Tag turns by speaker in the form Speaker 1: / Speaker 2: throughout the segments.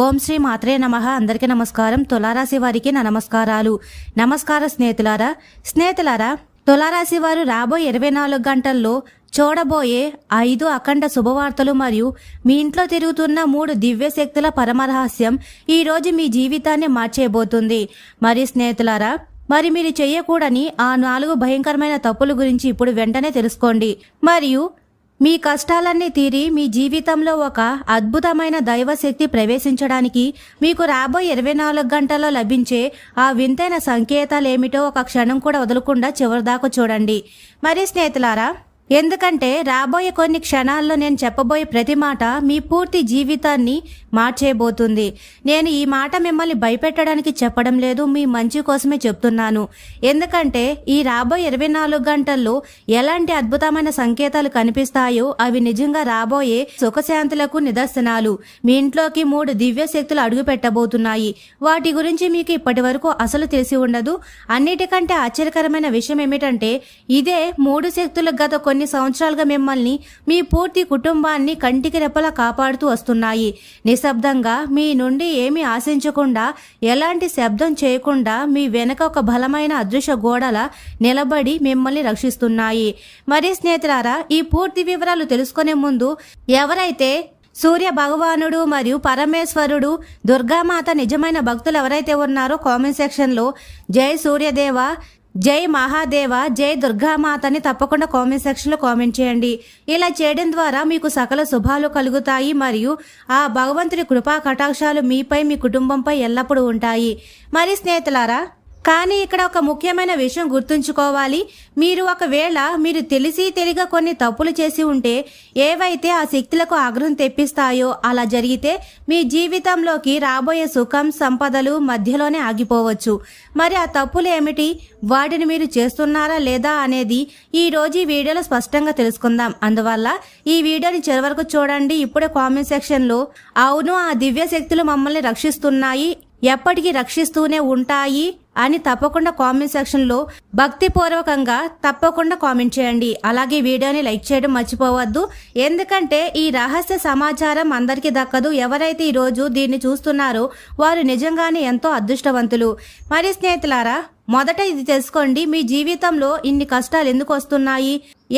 Speaker 1: ఓం శ్రీ మాత్రే నమః. అందరికీ నమస్కారం. తులారాశి వారికి నా నమస్కారాలు. నమస్కారం స్నేహితులారా, తులారాశి వారు రాబోయే 24 గంటల్లో చూడబోయే 5 అఖండ శుభవార్తలు మరియు మీ ఇంట్లో తిరుగుతున్న 3 దివ్య శక్తుల పరమరహస్యం ఈరోజు మీ జీవితాన్ని మార్చేయబోతుంది. మరి స్నేహితులారా, మరి మీరు చేయకూడని ఆ 4 భయంకరమైన తప్పుల గురించి ఇప్పుడు వెంటనే తెలుసుకోండి. మరియు మీ కష్టాలన్నీ తీరి మీ జీవితంలో ఒక అద్భుతమైన దైవశక్తి ప్రవేశించడానికి మీకు రాబోయే 24 గంటల్లో లభించే ఆ వింతైన సంకేతాలేమిటో ఒక క్షణం కూడా వదలకుండా చివరిదాకా చూడండి. మరి స్నేహితులారా, ఎందుకంటే రాబోయే కొన్ని క్షణాల్లో నేను చెప్పబోయే ప్రతి మాట మీ పూర్తి జీవితాన్ని మార్చేయబోతుంది. నేను ఈ మాట మిమ్మల్ని భయపెట్టడానికి చెప్పడం లేదు, మీ మంచి కోసమే చెప్తున్నాను. ఎందుకంటే ఈ రాబోయే 24 గంటల్లో ఎలాంటి అద్భుతమైన సంకేతాలు కనిపిస్తాయో అవి నిజంగా రాబోయే సుఖశాంతులకు నిదర్శనాలు. మీ ఇంట్లోకి 3 దివ్య శక్తులు అడుగు పెట్టబోతున్నాయి. వాటి గురించి మీకు ఇప్పటి వరకు అసలు తెలిసి ఉండదు. అన్నిటికంటే ఆశ్చర్యకరమైన విషయం ఏమిటంటే ఇదే 3 శక్తులు గత కొన్ని సంవత్సరాలుగా మిమ్మల్ని, మీ పూర్తి కుటుంబాన్ని కంటికి రెప్పలా కాపాడుతూ వస్తున్నాయి. నిశ్శబ్దంగా మీ నుండి ఏమీ ఆశించకుండా, ఎలాంటి శబ్దం చేయకుండా మీ వెనక ఒక బలమైన అదృశ్య గోడల నిలబడి మిమ్మల్ని రక్షిస్తున్నాయి. మరి స్నేహితులారా, ఈ పూర్తి వివరాలు తెలుసుకునే ముందు ఎవరైతే సూర్య భగవానుడు మరియు పరమేశ్వరుడు, దుర్గామాత నిజమైన భక్తులు ఎవరైతే ఉన్నారో కామెంట్ సెక్షన్లో జై సూర్యదేవ, జై మహాదేవ, జై దుర్గామాతని తప్పకుండా కామెంట్ సెక్షన్లో కామెంట్ చేయండి. ఇలా చేయడం ద్వారా మీకు సకల శుభాలు కలుగుతాయి మరియు ఆ భగవంతుడి కృపా కటాక్షాలు మీపై, మీ కుటుంబంపై ఎల్లప్పుడూ ఉంటాయి. మరి స్నేహితులారా, కానీ ఇక్కడ ఒక ముఖ్యమైన విషయం గుర్తుంచుకోవాలి. మీరు తెలిసి తెలియక కొన్ని తప్పులు చేసి ఉంటే, ఏవైతే ఆ శక్తులకు ఆగ్రహం తెప్పిస్తాయో అలా జరిగితే మీ జీవితంలోకి రాబోయే సుఖం, సంపదలు మధ్యలోనే ఆగిపోవచ్చు. మరి ఆ తప్పులు ఏమిటి, వాటిని మీరు చేస్తున్నారా లేదా అనేది ఈ రోజు ఈ వీడియోలో స్పష్టంగా తెలుసుకుందాం. అందువల్ల ఈ వీడియోని చివరి వరకు చూడండి. ఇప్పుడే కామెంట్ సెక్షన్లో అవును, ఆ దివ్య శక్తులు మమ్మల్ని రక్షిస్తున్నాయి, ఎప్పటికీ రక్షిస్తూనే ఉంటాయి అని తప్పకుండా కామెంట్ సెక్షన్లో భక్తిపూర్వకంగా తప్పకుండా కామెంట్ చేయండి. అలాగే వీడియోని లైక్ చేయడం మర్చిపోవద్దు. ఎందుకంటే ఈ రహస్య సమాచారం అందరికీ దక్కదు. ఎవరైతే ఈరోజు దీన్ని చూస్తున్నారో వారు నిజంగానే ఎంతో అదృష్టవంతులు. మరి స్నేహితులారా, మొదట ఇది తెలుసుకోండి, మీ జీవితంలో ఇన్ని కష్టాలు ఎందుకు వస్తున్నాయి?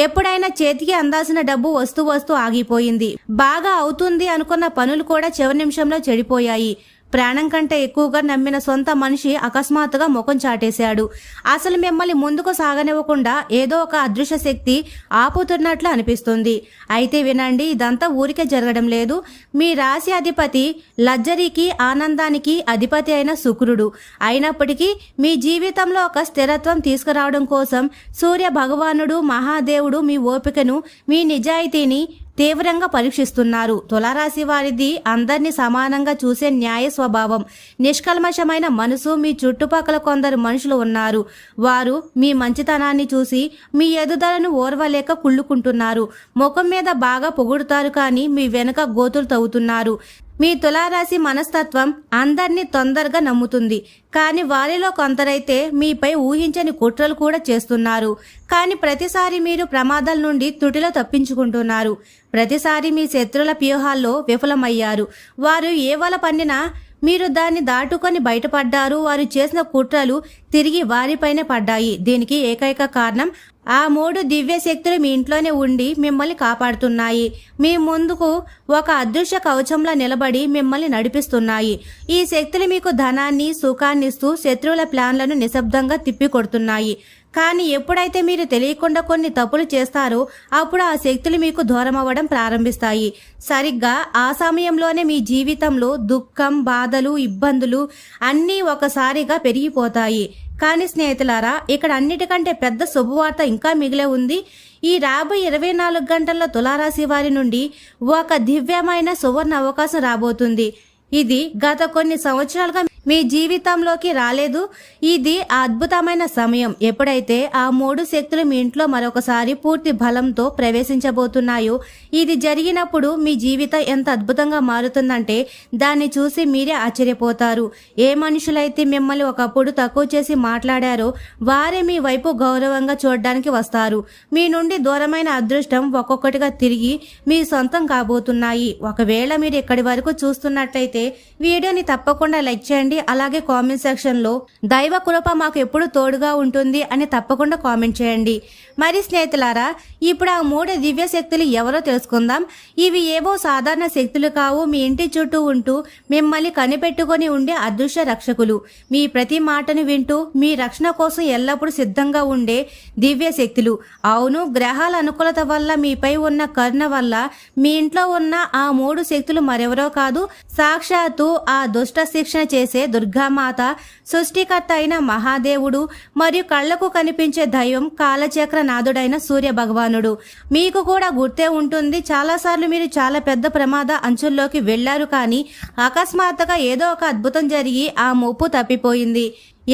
Speaker 1: ఎప్పుడైనా చేతికి అందాల్సిన డబ్బు వస్తూ ఆగిపోయింది. బాగా అవుతుంది అనుకున్న పనులు కూడా చివరి నిమిషంలో చెడిపోయాయి. ప్రాణం కంటే ఎక్కువగా నమ్మిన సొంత మనిషి అకస్మాత్తుగా ముఖం చాటేశాడు. అసలు మిమ్మల్ని ముందుకు సాగనివ్వకుండా ఏదో ఒక అదృశ్య శక్తి ఆపుతున్నట్లు అనిపిస్తుంది. అయితే వినండి, ఇదంతా ఊరికే జరగడం లేదు. మీ రాశి అధిపతి లగ్జరీకి, ఆనందానికి అధిపతి అయిన శుక్రుడు. అయినప్పటికీ మీ జీవితంలో ఒక స్థిరత్వం తీసుకురావడం కోసం సూర్య భగవానుడు, మహాదేవుడు మీ ఓపికను, మీ నిజాయితీని తీవ్రంగా పరీక్షిస్తున్నారు. తులారాశి వారిది అందరినీ సమానంగా చూసే న్యాయ స్వభావం, నిష్కల్మషమైన మనసు. మీ చుట్టుపక్కల కొందరు మనుషులు ఉన్నారు. వారు మీ మంచితనాన్ని చూసి మీ ఎదుగుదలను ఓర్వలేక కుళ్ళుకుంటున్నారు. ముఖం మీద బాగా పొగుడుతారు, కానీ మీ వెనుక గోతులు తవ్వుతున్నారు. మీ తులారాశి మనస్తత్వం అందరినీ తొందరగా నమ్ముతుంది, కానీ వారిలో కొందరైతే మీపై ఊహించని కుట్రలు కూడా చేస్తున్నారు. కానీ ప్రతిసారి మీరు ప్రమాదాల నుండి త్రుటిలో తప్పించుకుంటున్నారు. ప్రతిసారి మీ శత్రుల వ్యూహాల్లో విఫలమయ్యారు. వారు ఏ వల పన్నినా మీరు దాన్ని దాటుకొని బయటపడ్డారు. వారు చేసిన కుట్రలు తిరిగి వారిపైనే పడ్డాయి. దీనికి ఏకైక కారణం ఆ 3 దివ్య శక్తులు మీ ఇంట్లోనే ఉండి మిమ్మల్ని కాపాడుతున్నాయి. మీ ముందుకు ఒక అదృశ్య కవచంలా నిలబడి మిమ్మల్ని నడిపిస్తున్నాయి. ఈ శక్తులు మీకు ధనాన్ని, సుఖాన్ని ఇస్తూ శత్రువుల ప్లాన్లను నిశ్శబ్దంగా తిప్పికొడుతున్నాయి. కానీ ఎప్పుడైతే మీరు తెలియకుండా కొన్ని తప్పులు చేస్తారో అప్పుడు ఆ శక్తులు మీకు దూరం అవ్వడం ప్రారంభిస్తాయి. సరిగ్గా ఆ సమయంలోనే మీ జీవితంలో దుఃఖం, బాధలు, ఇబ్బందులు అన్నీ ఒకసారిగా పెరిగిపోతాయి. కానీ స్నేహితులారా, ఇక్కడ అన్నిటికంటే పెద్ద శుభవార్త ఇంకా మిగిలే ఉంది. ఈ రాబోయే 24 గంటల్లో తులారాశి వారి నుండి ఒక దివ్యమైన సువర్ణ అవకాశం రాబోతుంది. ఇది గత కొన్ని సంవత్సరాలుగా మీ జీవితంలోకి రాలేదు. ఇది అద్భుతమైన సమయం. ఎప్పుడైతే ఆ 3 శక్తులు మీ ఇంట్లో మరొకసారి పూర్తి బలంతో ప్రవేశించబోతున్నాయో, ఇది జరిగినప్పుడు మీ జీవితం ఎంత అద్భుతంగా మారుతుందంటే దాన్ని చూసి మీరే ఆశ్చర్యపోతారు. ఏ మనుషులైతే మిమ్మల్ని ఒకప్పుడు తక్కువ చేసి మాట్లాడారో వారే మీ వైపు గౌరవంగా చూడడానికి వస్తారు. మీ నుండి దూరమైన అదృష్టం ఒక్కొక్కటిగా తిరిగి మీ సొంతం కాబోతున్నాయి. ఒకవేళ మీరు ఇక్కడి వరకు చూస్తున్నట్లయితే వీడియోని తప్పకుండా లైక్ చేయండి. అలాగే కామెంట్ సెక్షన్లో దైవ కృప మాకు ఎప్పుడు తోడుగా ఉంటుంది అని తప్పకుండా కామెంట్ చేయండి. మరి స్నేహితులారా, ఇప్పుడు ఆ 3 దివ్య శక్తులు ఎవరో తెలుసుకుందాం. ఇవి ఏవో సాధారణ శక్తులు కావు. మీ ఇంటి చుట్టూ ఉంటూ మిమ్మల్ని కనిపెట్టుకొని ఉండే అదృశ్య రక్షకులు. మీ ప్రతి మాటను వింటూ మీ రక్షణ కోసం ఎల్లప్పుడూ సిద్ధంగా ఉండే దివ్య శక్తులు. అవును, గ్రహాల అనుకూలత వల్ల మీపై ఉన్న కరుణ వల్ల మీ ఇంట్లో ఉన్న ఆ 3 శక్తులు మరెవరో కాదు, సాక్షాత్తు ఆ దుష్ట శిక్షణ చేసే దుర్గామాత, సృష్టికర్త అయిన మహాదేవుడు మరియు కళ్లకు కనిపించే దైవం కాలచక్ర నాథుడైన సూర్య భగవానుడు. మీకు కూడా గుర్తే ఉంటుంది, చాలాసార్లు మీరు చాలా పెద్ద ప్రమాద అంచుల్లోకి వెళ్లారు, కానీ అకస్మాత్తుగా ఏదో ఒక అద్భుతం జరిగి ఆ ముప్పు తప్పిపోయింది.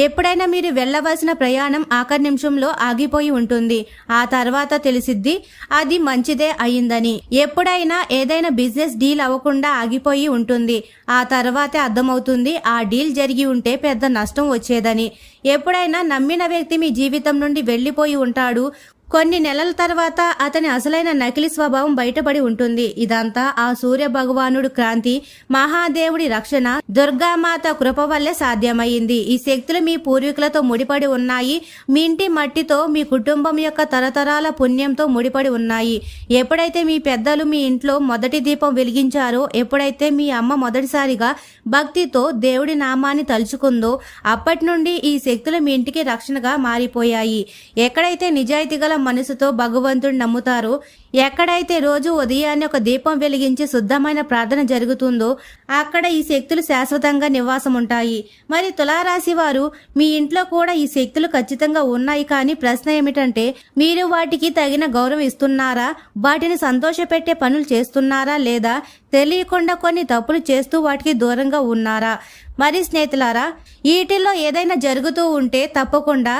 Speaker 1: ఎప్పుడైనా మీరు వెళ్ళవలసిన ప్రయాణం ఆఖరి నిమిషంలో ఆగిపోయి ఉంటుంది. ఆ తర్వాత తెలిసిద్ది అది మంచిదే అయిందని. ఎప్పుడైనా ఏదైనా బిజినెస్ డీల్ అవ్వకుండా ఆగిపోయి ఉంటుంది. ఆ తర్వాతే అర్థమవుతుంది ఆ డీల్ జరిగి ఉంటే పెద్ద నష్టం వచ్చేదని. ఎప్పుడైనా నమ్మిన వ్యక్తి మీ జీవితం నుండి వెళ్ళిపోయి ఉంటాడు. కొన్ని నెలల తర్వాత అతని అసలైన నకిలీ స్వభావం బయటపడి ఉంటుంది. ఇదంతా ఆ సూర్య భగవానుడు క్రాంతి, మహాదేవుడి రక్షణ, దుర్గామాత కృప వల్లే సాధ్యమైంది. ఈ శక్తులు మీ పూర్వీకులతో ముడిపడి ఉన్నాయి. మీ ఇంటి మట్టితో, మీ కుటుంబం యొక్క తరతరాల పుణ్యంతో ముడిపడి ఉన్నాయి. ఎప్పుడైతే మీ పెద్దలు మీ ఇంట్లో మొదటి దీపం వెలిగించారో, ఎప్పుడైతే మీ అమ్మ మొదటిసారిగా భక్తితో దేవుడి నామాన్ని తలుచుకుందో, అప్పటి నుండి ఈ శక్తులు మీ ఇంటికి రక్షణగా మారిపోయాయి. ఎక్కడైతే నిజాయితీ గల మనసుతో భగవంతుడు నమ్ముతారో, ఎక్కడైతే రోజు ఉదయాన్నే ఒక దీపం వెలిగించి శుద్ధమైన ప్రార్థన జరుగుతుందో, అక్కడ ఈ శక్తులు శాశ్వతంగా నివాసం ఉంటాయి. మరి తులారాశి వారు, మీ ఇంట్లో కూడా ఈ శక్తులు ఖచ్చితంగా ఉన్నాయి. కానీ ప్రశ్న ఏమిటంటే, మీరు వాటికి తగిన గౌరవం ఇస్తున్నారా? వాటిని సంతోషపెట్టే పనులు చేస్తున్నారా? లేదా తెలియకుండా కొన్ని తప్పులు చేస్తూ వాటికి దూరంగా ఉన్నారా? మరి స్నేహితులారా, వీటిల్లో ఏదైనా జరుగుతూ ఉంటే తప్పకుండా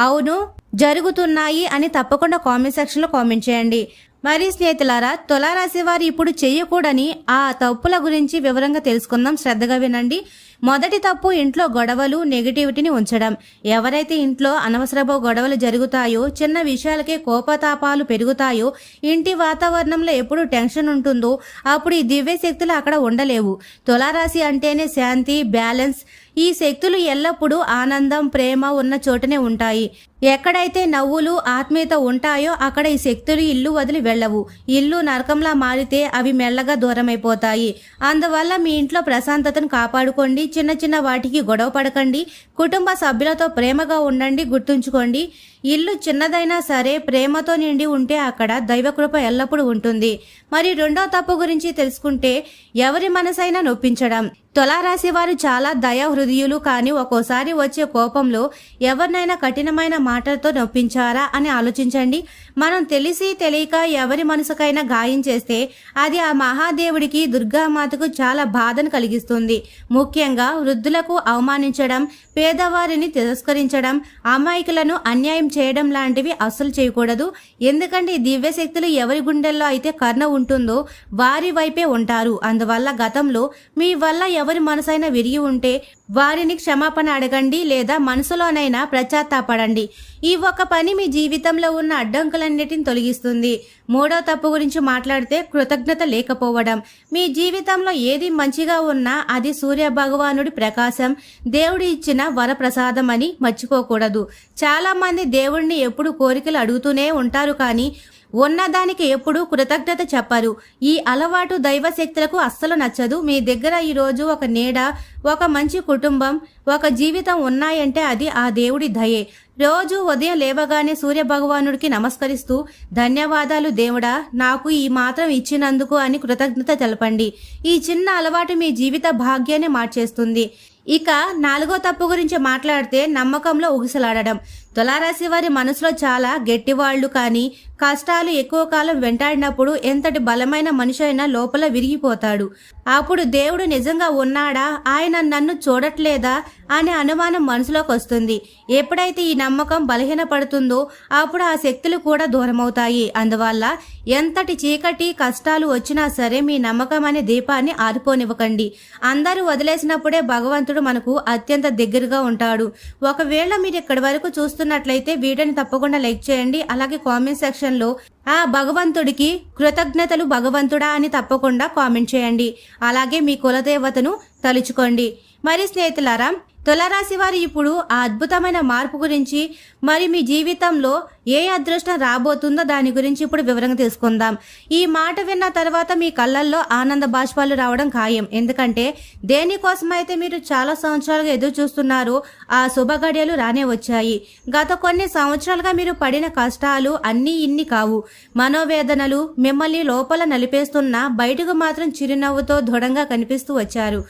Speaker 1: అవును జరుగుతున్నాయి అని తప్పకుండా కామెంట్ సెక్షన్లో కామెంట్ చేయండి. మరి స్నేహితులారా, తులారాశి వారు ఇప్పుడు చేయకూడని ఆ తప్పుల గురించి వివరంగా తెలుసుకుందాం. శ్రద్ధగా వినండి. మొదటి తప్పు, ఇంట్లో గొడవలు, నెగిటివిటీని ఉంచడం. ఎవరైతే ఇంట్లో అనవసరపు గొడవలు జరుగుతాయో, చిన్న విషయాలకే కోపతాపాలు పెరుగుతాయో, ఇంటి వాతావరణంలో ఎప్పుడు టెన్షన్ ఉంటుందో, అప్పుడు ఈ దివ్య శక్తులు అక్కడ ఉండలేవు. తులారాశి అంటేనే శాంతి, బ్యాలెన్స్. ఈ శక్తులు ఎల్లప్పుడూ ఆనందం, ప్రేమ ఉన్న చోటనే ఉంటాయి. ఎక్కడైతే నవ్వులు, ఆత్మీయత ఉంటాయో అక్కడ ఈ శక్తులు ఇల్లు వదిలి వెళ్ళవు. ఇల్లు నరకంలా మారితే అవి మెల్లగా దూరమైపోతాయి. అందువల్ల మీ ఇంట్లో ప్రశాంతతను కాపాడుకోండి. చిన్న చిన్న వాటికి గొడవ పడకండి. కుటుంబ సభ్యులతో ప్రేమగా ఉండండి. గుర్తుంచుకోండి, ఇల్లు చిన్నదైనా సరే ప్రేమతో నిండి ఉంటే అక్కడ దైవకృప ఎల్లప్పుడూ ఉంటుంది. మరి రెండో తప్పు గురించి తెలుసుకుంటే, ఎవరి మనసైనా నొప్పించడం. తులారాశి వారు చాలా దయా హృదయులు, కానీ ఒక్కోసారి వచ్చే కోపంలో ఎవరినైనా కఠినమైన మాటలతో నొప్పించారా అని ఆలోచించండి. మనం తెలిసి తెలియక ఎవరి మనసుకైనా గాయం చేస్తే అది ఆ మహాదేవుడికి, దుర్గామాతకు చాలా బాధను కలిగిస్తుంది. ముఖ్యంగా వృద్ధులకు అవమానించడం, పేదవారిని తిరస్కరించడం, అమాయకులను అన్యాయం చేయడం లాంటివి అస్సలు చేయకూడదు. ఎందుకంటే ఈ దివ్య శక్తులు ఎవరి గుండెల్లో అయితే కరుణ ఉంటుందో వారి వైపే ఉంటారు. అందువల్ల గతంలో మీ వల్ల ఎవరి మనసైనా విరిగి ఉంటే వారిని క్షమాపణ అడగండి, లేదా మనసులోనైనా పశ్చాత్తాపడండి. ఈ ఒక్క పని మీ జీవితంలో ఉన్న అడ్డంకులన్నిటిని తొలగిస్తుంది. మూడో తప్పు గురించి మాట్లాడితే, కృతజ్ఞత లేకపోవడం. మీ జీవితంలో ఏది మంచిగా ఉన్నా అది సూర్య భగవానుడి ప్రకాశం, దేవుడు ఇచ్చిన వరప్రసాదం అని మర్చిపోకూడదు. చాలా మంది దేవుడిని ఎప్పుడు కోరికలు అడుగుతూనే ఉంటారు, కానీ ఉన్నదానికి ఎప్పుడు కృతజ్ఞత చెప్పరు. ఈ అలవాటు దైవ శక్తులకు అస్సలు నచ్చదు. మీ దగ్గర ఈరోజు ఒక నీడ, ఒక మంచి కుటుంబం, ఒక జీవితం ఉన్నాయంటే అది ఆ దేవుడి దయే. రోజు ఉదయం లేవగానే సూర్య భగవానుడికి నమస్కరిస్తూ, ధన్యవాదాలు దేవుడా, నాకు ఈ మాత్రం ఇచ్చినందుకు అని కృతజ్ఞత తెలపండి. ఈ చిన్న అలవాటు మీ జీవిత భాగ్యాన్ని మార్చేస్తుంది. ఇక నాలుగో తప్పు గురించి మాట్లాడితే, నమ్మకంలో ఊగిసలాడడం. తులారాశి వారి మనసులో చాలా గట్టివాళ్లు, కానీ కష్టాలు ఎక్కువ కాలం వెంటాడినప్పుడు ఎంతటి బలమైన మనిషి అయినా లోపల విరిగిపోతాడు. అప్పుడు దేవుడు నిజంగా ఉన్నాడా, ఆయన నన్ను చూడట్లేదా అనే అనుమానం మనసులోకి వస్తుంది. ఎప్పుడైతే ఈ నమ్మకం బలహీనపడుతుందో అప్పుడు ఆ శక్తులు కూడా దూరమవుతాయి. అందువల్ల ఎంతటి చీకటి కష్టాలు వచ్చినా సరే మీ నమ్మకం అనే దీపాన్ని ఆరిపోనివ్వకండి. అందరూ వదిలేసినప్పుడే భగవంతుడు మనకు అత్యంత దగ్గరగా ఉంటాడు. ఒకవేళ మీరు ఇక్కడి వరకు చూస్తున్నట్లయితే వీడియోని తప్పకుండా లైక్ చేయండి. అలాగే కామెంట్ సెక్షన్లో ఆ భగవంతుడికి కృతజ్ఞతలు భగవంతుడా అని తప్పకుండా కామెంట్ చేయండి. అలాగే మీ కులదేవతను తలుచుకోండి. మరి స్నేహితులారా, తులారాశి వారు ఇప్పుడు ఆ అద్భుతమైన మార్పు గురించి, మరి మీ జీవితంలో ఏ అదృష్టం రాబోతుందో దాని గురించి ఇప్పుడు వివరంగా తెలుసుకుందాం. ఈ మాట విన్న తర్వాత మీ కళ్ళల్లో ఆనంద బాష్పాలు రావడం ఖాయం. ఎందుకంటే దేనికోసమైతే మీరు చాలా సంవత్సరాలుగా ఎదురు చూస్తున్నారో ఆ శుభ గడియలు రానే వచ్చాయి. గత కొన్ని సంవత్సరాలుగా మీరు పడిన కష్టాలు అన్నీ ఇన్ని కావు. మనోవేదనలు మిమ్మల్ని లోపల నలిపేస్తున్నా బయటకు మాత్రం చిరునవ్వుతో దృఢంగా కనిపిస్తూ వచ్చారు.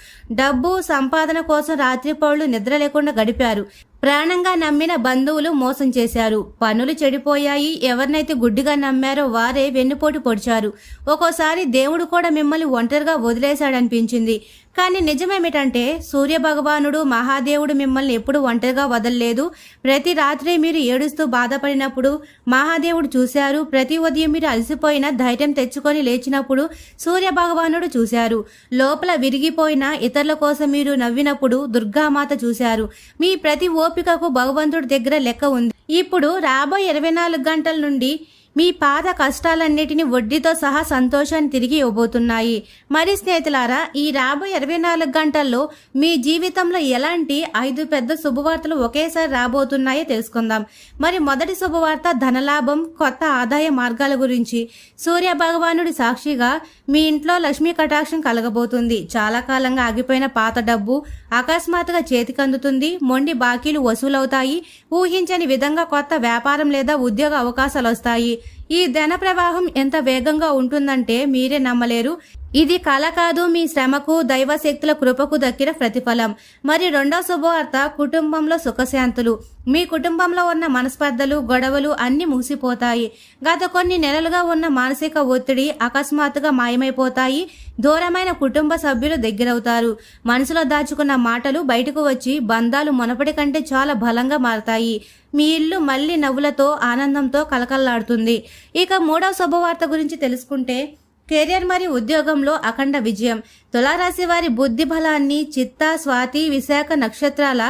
Speaker 1: డబ్బు సంపాదన కోసం రాత్రిపౌళ్లు నిద్ర లేకుండా గడిపారు. ప్రాణంగా నమ్మిన బంధువులు మోసం చేశారు. పనులు చెడిపోయాయి. ఎవరినైతే గుడ్డిగా నమ్మారో వారే వెన్నుపోటు పొడిచారు. ఒక్కోసారి దేవుడు కూడా మిమ్మల్ని ఒంటరిగా వదిలేశాడనిపించింది. కానీ నిజమేమిటంటే సూర్య భగవానుడు మహాదేవుడు మిమ్మల్ని ఎప్పుడు ఒంటరిగా వదలలేదు. ప్రతి రాత్రి మీరు ఏడుస్తూ బాధపడినప్పుడు మహాదేవుడు చూశారు. ప్రతి ఉదయం మీరు అలసిపోయిన ధైర్యం తెచ్చుకొని లేచినప్పుడు సూర్య భగవానుడు చూశారు. లోపల విరిగిపోయిన ఇతరుల కోసం మీరు నవ్వినప్పుడు దుర్గామాత చూశారు. మీ ప్రతి ఓపికకు భగవంతుడి దగ్గర లెక్క ఉంది. ఇప్పుడు రాబోయే 24 గంటల నుండి మీ పాత కష్టాలన్నిటినీ వడ్డీతో సహా సంతోషాన్ని తిరిగి ఇవ్వబోతున్నాయి. మరి స్నేహితులారా, ఈ రాబోయే 24 గంటల్లో మీ జీవితంలో ఎలాంటి 5 పెద్ద శుభవార్తలు ఒకేసారి రాబోతున్నాయో తెలుసుకుందాం. మరి మొదటి శుభవార్త ధనలాభం, కొత్త ఆదాయ మార్గాల గురించి. సూర్య భగవానుడి సాక్షిగా మీ ఇంట్లో లక్ష్మీ కటాక్షం కలగబోతుంది. చాలా కాలంగా ఆగిపోయిన పాత డబ్బు అకస్మాత్తుగా చేతికందుతుంది. మొండి బాకీలు వసూలవుతాయి. ఊహించని విధంగా కొత్త వ్యాపారం లేదా ఉద్యోగ అవకాశాలు వస్తాయి. ఈ ధన ప్రవాహం ఎంత వేగంగా ఉంటుందంటే మీరే నమ్మలేరు. ఇది కల కాదు, మీ శ్రమకు దైవశక్తుల కృపకు దక్కిన ప్రతిఫలం. మరి రెండో శుభవార్త కుటుంబంలో సుఖశాంతులు. మీ కుటుంబంలో ఉన్న మనస్పర్ధలు, గొడవలు అన్నీ ముగిసిపోతాయి. గత కొన్ని నెలలుగా ఉన్న మానసిక ఒత్తిడి అకస్మాత్తుగా మాయమైపోతాయి. దూరమైన కుటుంబ సభ్యులు దగ్గరవుతారు. మనసులో దాచుకున్న మాటలు బయటకు వచ్చి బంధాలు మునపటి కంటే చాలా బలంగా మారతాయి. మీ ఇల్లు మళ్ళీ నవ్వులతో ఆనందంతో కలకల్లాడుతుంది. ఇక మూడవ శుభవార్త గురించి తెలుసుకుంటే కెరియర్ మరియు ఉద్యోగంలో అఖండ విజయం. తులారాశి వారి బుద్ధి బలాన్ని, చిత్త, స్వాతి, విశాఖ నక్షత్రాల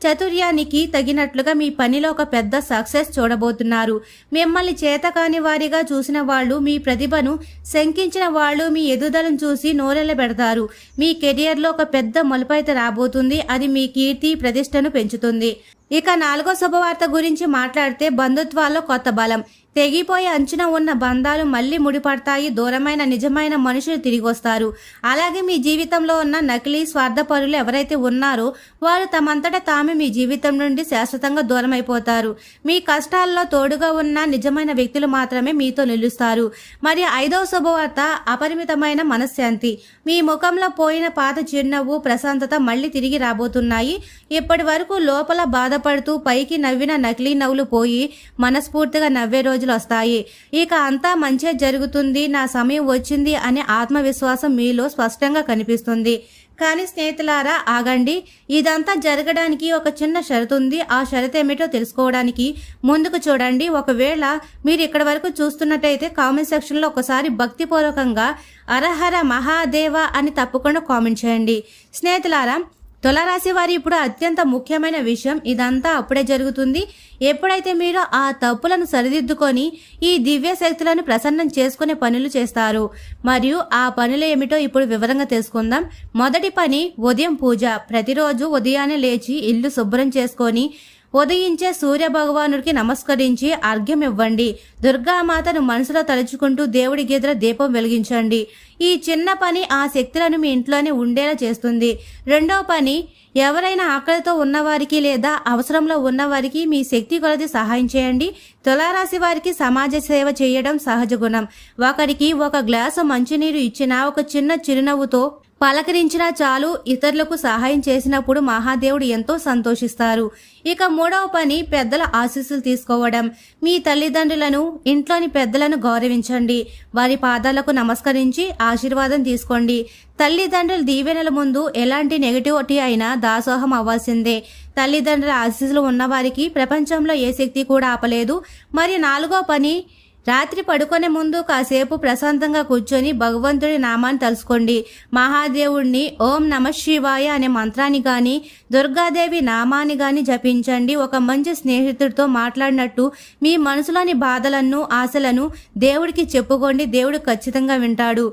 Speaker 1: చతుర్యానికి తగినట్లుగా మీ పనిలో ఒక పెద్ద సక్సెస్ చూడబోతున్నారు. మిమ్మల్ని చేతకాని వారిగా చూసిన వాళ్ళు, మీ ప్రతిభను శంకించిన వాళ్ళు మీ ఎదుగుదలను చూసి నోరెళ్ళ పెడతారు. మీ కెరియర్లో ఒక పెద్ద మలుపైతే రాబోతుంది. అది మీ కీర్తి ప్రతిష్టను పెంచుతుంది. ఇక నాలుగో శుభవార్త గురించి మాట్లాడితే బంధుత్వాల్లో కొత్త బలం. తెగిపోయే అంచున ఉన్న బంధాలు మళ్లీ ముడిపడతాయి. దూరమైన నిజమైన మనుషులు తిరిగి వస్తారు. అలాగే మీ జీవితంలో ఉన్న నకిలీ స్వార్థపరులు ఎవరైతే ఉన్నారో వారు తమంతటా తామే మీ జీవితం నుండి శాశ్వతంగా దూరం అయిపోతారు. మీ కష్టాల్లో తోడుగా ఉన్న నిజమైన వ్యక్తులు మాత్రమే మీతో నిలుస్తారు. మరి ఐదవ శుభవార్త అపరిమితమైన మనశ్శాంతి. మీ ముఖంలో పోయిన పాత చిరునవ్వు, ప్రశాంతత మళ్లీ తిరిగి రాబోతున్నాయి. ఇప్పటి వరకు లోపల బాధపడుతూ పైకి నవ్విన నకిలీ నవ్వులు పోయి మనస్ఫూర్తిగా నవ్వే రోజులు వస్తాయి. ఇక అంతా మంచే జరుగుతుంది, నా సమయం వచ్చింది అనే ఆత్మవిశ్వాసం మీలో స్పష్టంగా కనిపిస్తుంది. కానీ స్నేహితులారా, ఆగండి. ఇదంతా జరగడానికి ఒక చిన్న షరతు ఉంది. ఆ షరతు ఏమిటో తెలుసుకోవడానికి ముందుకు చూడండి. ఒకవేళ మీరు ఇక్కడ వరకు చూస్తున్నట్టయితే కామెంట్ సెక్షన్లో ఒకసారి భక్తిపూర్వకంగా అరహర మహాదేవ అని తప్పకుండా కామెంట్ చేయండి. స్నేహితులారా, తులారాశి వారి ఇప్పుడు అత్యంత ముఖ్యమైన విషయం, ఇదంతా అప్పుడే జరుగుతుంది ఎప్పుడైతే మీరు ఆ తప్పులను సరిదిద్దుకొని ఈ దివ్య శక్తులను ప్రసన్నం చేసుకునే పనులు చేస్తారు. మరియు ఆ పనులు ఏమిటో ఇప్పుడు వివరంగా తెలుసుకుందాం. మొదటి పని ఉదయం పూజ. ప్రతిరోజు ఉదయాన్నే లేచి ఇల్లు శుభ్రం చేసుకొని ఉదయించే సూర్య భగవానుడికి నమస్కరించి అర్ఘ్యం ఇవ్వండి. దుర్గామాతను మనసులో తలుచుకుంటూ దేవుడి గదిలో దీపం వెలిగించండి. ఈ చిన్న పని ఆ శక్తులను మీ ఇంట్లోనే ఉండేలా చేస్తుంది. రెండవ పని, ఎవరైనా ఆకలితో ఉన్నవారికి లేదా అవసరంలో ఉన్నవారికి మీ శక్తి కొలది సహాయం చేయండి. తులారాశి వారికి సమాజ సేవ చేయడం సహజ గుణం. ఒకరికి ఒక గ్లాసు మంచినీరు ఇచ్చినా, ఒక చిన్న చిరునవ్వుతో పలకరించినా చాలు, ఇతరులకు సహాయం చేసినప్పుడు మహాదేవుడు ఎంతో సంతోషిస్తారు. ఇక మూడవ పని పెద్దల ఆశీస్సులు తీసుకోవడం. మీ తల్లిదండ్రులను, ఇంట్లోని పెద్దలను గౌరవించండి. వారి పాదాలకు నమస్కరించి ఆశీర్వాదం తీసుకోండి. తల్లిదండ్రుల దీవెనల ముందు ఎలాంటి నెగటివిటీ అయినా దాసోహం అవ్వాల్సిందే. తల్లిదండ్రుల ఆశీస్సులు ఉన్నవారికి ప్రపంచంలో ఏ శక్తి కూడా ఆపలేదు. మరి నాలుగో పని, రాత్రి పడుకునే ముందు కాసేపు ప్రశాంతంగా కూర్చొని భగవంతుడి నామాన్ని తలుసుకోండి. మహాదేవుడిని ఓం నమః శివాయ అనే మంత్రాన్ని గాని, దుర్గాదేవి నామాన్ని గాని జపించండి. ఒక మంచి స్నేహితుడితో మాట్లాడినట్టు మీ మనసులోని బాధలను, ఆశలను దేవుడికి చెప్పుకోండి. దేవుడు ఖచ్చితంగా వింటాడు.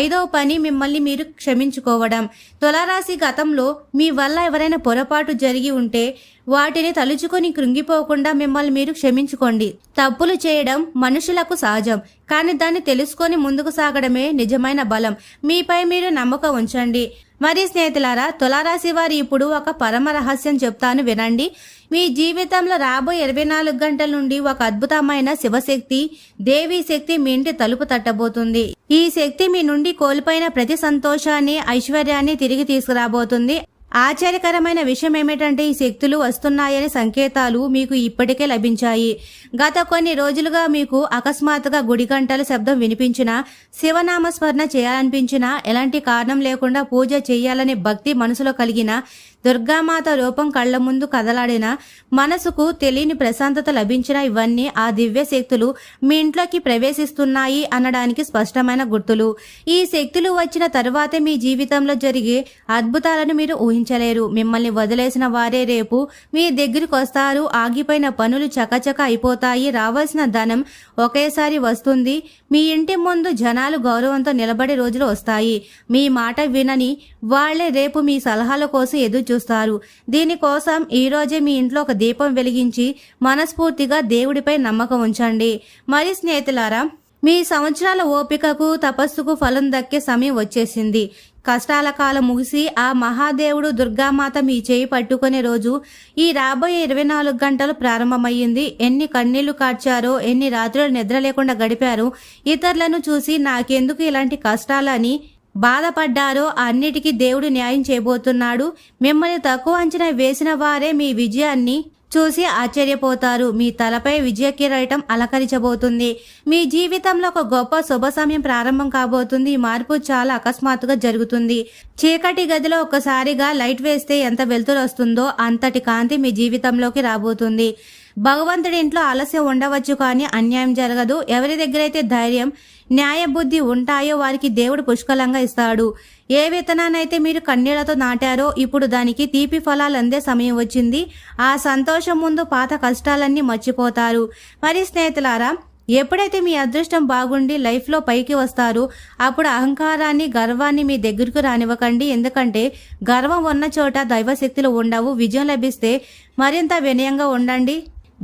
Speaker 1: ఐదవ పని, మిమ్మల్ని మీరు క్షమించుకోవడం. తులారాశి గతంలో మీ వల్ల ఎవరైనా పొరపాటు జరిగి ఉంటే వాటిని తలుచుకొని కృంగిపోకుండా మిమ్మల్ని మీరు క్షమించుకోండి. తప్పులు చేయడం మనుషులకు సహజం, కానీ దాన్ని తెలుసుకొని ముందుకు సాగడమే నిజమైన బలం. మీపై మీరు నమ్మకం ఉంచండి. మరి స్నేహితులారా, తులారాశి వారి ఇప్పుడు ఒక పరమ రహస్యం చెప్తాను, వినండి. మీ జీవితంలో రాబోయే 24 గంటల నుండి ఒక అద్భుతమైన శివశక్తి, దేవీ శక్తి మీ ఇంటి తలుపు తట్టబోతుంది. ఈ శక్తి మీ నుండి కోల్పోయిన ప్రతి సంతోషాన్ని, ఐశ్వర్యాన్ని తిరిగి తీసుకురాబోతుంది. ఆశ్చర్యకరమైన విషయం ఏమిటంటే ఈ శక్తులు వస్తున్నాయనే సంకేతాలు మీకు ఇప్పటికే లభించాయి. గత కొన్ని రోజులుగా మీకు అకస్మాత్తుగా గుడి గంటల శబ్దం వినిపించినా, శివనామస్మరణ చేయాలనిపించినా, ఎలాంటి కారణం లేకుండా పూజ చేయాలనే భక్తి మనసులో కలిగిన, దుర్గామాత రూపం కళ్ల ముందు కదలాడిన, మనసుకు తెలియని ప్రశాంతత లభించిన, ఇవన్నీ ఆ దివ్య శక్తులు మీ ఇంట్లోకి ప్రవేశిస్తున్నాయి అనడానికి స్పష్టమైన గుర్తులు. ఈ శక్తులు వచ్చిన తరువాతే మీ జీవితంలో జరిగే అద్భుతాలను మీరు ఊహించలేరు. మిమ్మల్ని వదిలేసిన వారే రేపు మీ దగ్గరికి వస్తారు. ఆగిపోయిన పనులు చకచక అయిపోతాయి. రావాల్సిన ధనం ఒకేసారి వస్తుంది. మీ ఇంటి ముందు జనాలు గౌరవంతో నిలబడే రోజులు వస్తాయి. మీ మాట వినని వాళ్లే రేపు మీ సలహాల కోసం ఎదురు చూస్తారు. దీనికోసం ఈరోజే మీ ఇంట్లో ఒక దీపం వెలిగించి మనస్ఫూర్తిగా దేవుడిపై నమ్మకం ఉంచండి. మరి స్నేహితులారా, మీ సంవత్సరాల ఓపికకు, తపస్సుకు ఫలం దక్కే సమయం వచ్చేసింది. కష్టాల కాలం ముగిసి ఆ మహాదేవుడు, దుర్గామాత మీ చేయి పట్టుకునే రోజు ఈ రాబోయే 24 గంటలు ప్రారంభమయ్యింది. ఎన్ని కన్నీళ్లు కార్చారో, ఎన్ని రాత్రులు నిద్ర లేకుండా గడిపారో, ఇతరులను చూసి నాకెందుకు ఇలాంటి కష్టాలని బాధపడ్డారో అన్నిటికీ దేవుడు న్యాయం చేయబోతున్నాడు. మిమ్మల్ని తక్కువ అంచనా వేసిన వారే మీ విజయాన్ని చూసి ఆశ్చర్యపోతారు. మీ తలపై విజయ కిరీటం అలంకరించబోతుంది. మీ జీవితంలో ఒక గొప్ప శుభ సమయం ప్రారంభం కాబోతుంది. ఈ మార్పు చాలా అకస్మాత్తుగా జరుగుతుంది. చీకటి గదిలో ఒక్కసారిగా లైట్ వేస్తే ఎంత వెలుతురు వస్తుందో అంతటి కాంతి మీ జీవితంలోకి రాబోతుంది. భగవంతుడి ఇంట్లో ఆలస్యం ఉండవచ్చు, కానీ అన్యాయం జరగదు. ఎవరి దగ్గరైతే ధైర్యం, న్యాయబుద్ధి ఉంటాయో వారికి దేవుడు పుష్కలంగా ఇస్తాడు. ఏ విత్తనాన్నైతే మీరు కన్నీళ్లతో నాటారో ఇప్పుడు దానికి తీపి ఫలాలు అందే సమయం వచ్చింది. ఆ సంతోషం ముందు పాత కష్టాలన్నీ మర్చిపోతారు. మరి స్నేహితులారా, ఎప్పుడైతే మీ అదృష్టం బాగుండి లైఫ్లో పైకి వస్తారో అప్పుడు అహంకారాన్ని, గర్వాన్ని మీ దగ్గరకు రానివ్వకండి. ఎందుకంటే గర్వం ఉన్న చోట దైవశక్తులు ఉండవు. విజయం లభిస్తే మరింత వినయంగా ఉండండి.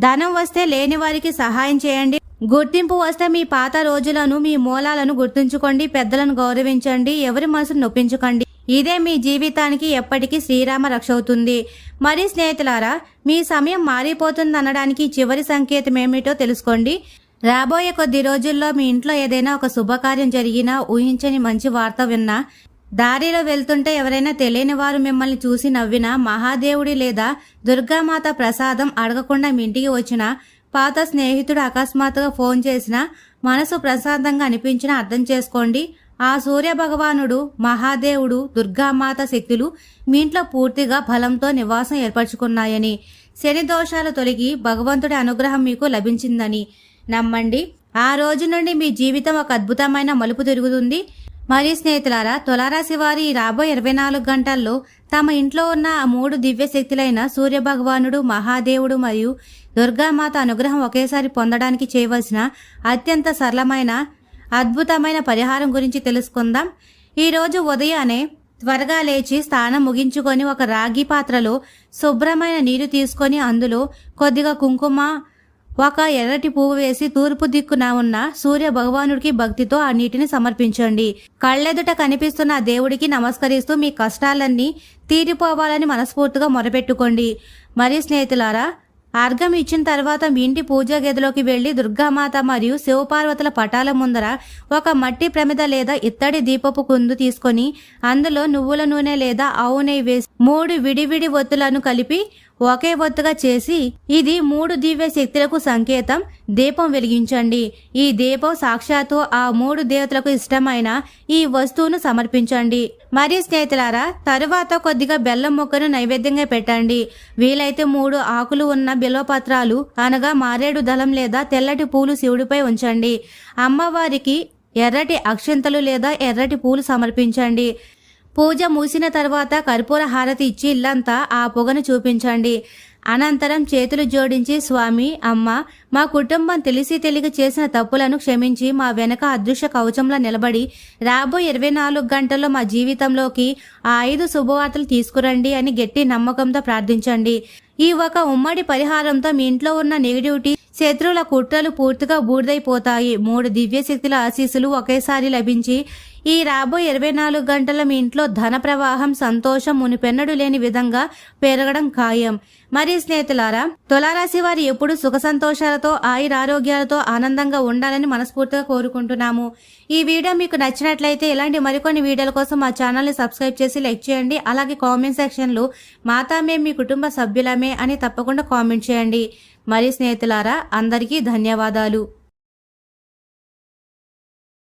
Speaker 1: ధనం వస్తే లేని వారికి సహాయం చేయండి. గుర్తింపు వస్తే మీ పాత రోజులను, మీ మూలాలను గుర్తుంచుకోండి. పెద్దలను గౌరవించండి. ఎవరి మనసును నొప్పించకండి. ఇదే మీ జీవితానికి ఎప్పటికీ శ్రీరామ రక్ష అవుతుంది. మరి స్నేహితులారా, మీ సమయం మారిపోతుందనడానికి చివరి సంకేతం ఏమిటో తెలుసుకోండి. రాబోయే కొద్ది రోజుల్లో మీ ఇంట్లో ఏదైనా ఒక శుభకార్యం జరిగినా, ఊహించని మంచి వార్త విన్నా, దారిలో వెళ్తుంటే ఎవరైనా తెలియని వారు మిమ్మల్ని చూసి నవ్వినా, మహాదేవుడి లేదా దుర్గామాత ప్రసాదం అడగకుండా మీ ఇంటికి వచ్చిన, పాత స్నేహితుడు అకస్మాత్తుగా ఫోన్ చేసినా, మనసు ప్రశాంతంగా అనిపించినా అర్థం చేసుకోండి. ఆ సూర్య భగవానుడు, మహాదేవుడు, దుర్గామాత శక్తులు మీ ఇంట్లో పూర్తిగా బలంతో నివాసం ఏర్పరచుకున్నాయని, శని దోషాలు తొలగి భగవంతుడి అనుగ్రహం మీకు లభించిందని నమ్మండి. ఆ రోజు నుండి మీ జీవితం ఒక అద్భుతమైన మలుపు తిరుగుతుంది. మరి స్నేహితులారా, తులారాశి వారి రాబోయే 24 గంటల్లో తమ ఇంట్లో ఉన్న ఆ 3 దివ్య శక్తులైన సూర్య భగవానుడు, మహాదేవుడు మరియు దుర్గామాత అనుగ్రహం ఒకేసారి పొందడానికి చేయవలసిన అత్యంత సరళమైన, అద్భుతమైన పరిహారం గురించి తెలుసుకుందాం. ఈరోజు ఉదయాన్నే త్వరగా లేచి స్నానం ముగించుకొని ఒక రాగి పాత్రలో శుభ్రమైన నీరు తీసుకొని అందులో కొద్దిగా కుంకుమ, ఒక ఎర్రటి పువ్వు వేసి తూర్పు దిక్కున ఉన్న సూర్య భగవానుడికి భక్తితో ఆ నీటిని సమర్పించండి. కళ్ళెదుట కనిపిస్తున్న ఆ దేవుడికి నమస్కరిస్తూ మీ కష్టాలన్నీ తీరిపోవాలని మనస్ఫూర్తిగా మొరపెట్టుకోండి. మరి స్నేహితులారా, అర్ఘ్యం ఇచ్చిన తర్వాత మీ ఇంటి పూజా గదిలోకి వెళ్లి దుర్గామాత మరియు శివపార్వతుల పటాల ముందర ఒక మట్టి ప్రమిద లేదా ఇత్తడి దీపపు కుందు తీసుకొని అందులో నువ్వుల నూనె లేదా ఆవు నెయ్యి వేసి 3 విడివిడి ఒత్తులను కలిపి ఒకే ఒత్తుగా చేసి ఇది 3 దివ్య శక్తులకు సంకేతం. దీపం వెలిగించండి. ఈ దీపం సాక్షాత్తు ఆ 3 దేవతలకు ఇష్టమైన ఈ వస్తువును సమర్పించండి. మరియు స్నేహితులారా, తరువాత కొద్దిగా బెల్లం ముక్కను నైవేద్యంగా పెట్టండి. వీలైతే 3 ఆకులు ఉన్న బిల్వపత్రాలు అనగా మారేడు దళం లేదా తెల్లటి పూలు శివుడిపై ఉంచండి. అమ్మవారికి ఎర్రటి అక్షింతలు లేదా ఎర్రటి పూలు సమర్పించండి. పూజ మూసిన తర్వాత కర్పూర హారతి ఇచ్చి ఇల్లంతా ఆ పొగను చూపించండి. అనంతరం చేతులు జోడించి, స్వామి, అమ్మ, మా కుటుంబం తెలిసి తెలియక చేసిన తప్పులను క్షమించి మా వెనక అదృశ్య కవచంలో నిలబడి రాబోయే 24 గంటల్లో మా జీవితంలోకి ఆ 5 శుభవార్తలు తీసుకురండి అని గట్టి నమ్మకంతో ప్రార్థించండి. ఈ ఒక ఉమ్మడి పరిహారంతో మీ ఇంట్లో ఉన్న నెగిటివిటీ, శత్రువుల కుట్రలు పూర్తిగా బూడిదైపోతాయి. 3 దివ్యశక్తుల ఆశీస్సులు ఒకేసారి లభించి ఈ రాబోయే 24 గంటల మీ ఇంట్లో ధన ప్రవాహం, సంతోషం మునిపెన్నడు లేని విధంగా పెరగడం ఖాయం. మరి స్నేహితులారా, తులారాశి వారు ఎప్పుడు సుఖ సంతోషాలతో ఆయురారోగ్యాలతో ఆనందంగా ఉండాలని మనస్ఫూర్తిగా కోరుకుంటున్నాము. ఈ వీడియో మీకు నచ్చినట్లయితే ఇలాంటి మరికొన్ని వీడియోల కోసం మా ఛానల్ని సబ్స్క్రైబ్ చేసి లైక్ చేయండి. అలాగే కామెంట్ సెక్షన్లో మాతామే మీ కుటుంబ సభ్యులమే అని తప్పకుండా కామెంట్ చేయండి. మరి స్నేహితులారా, అందరికీ ధన్యవాదాలు.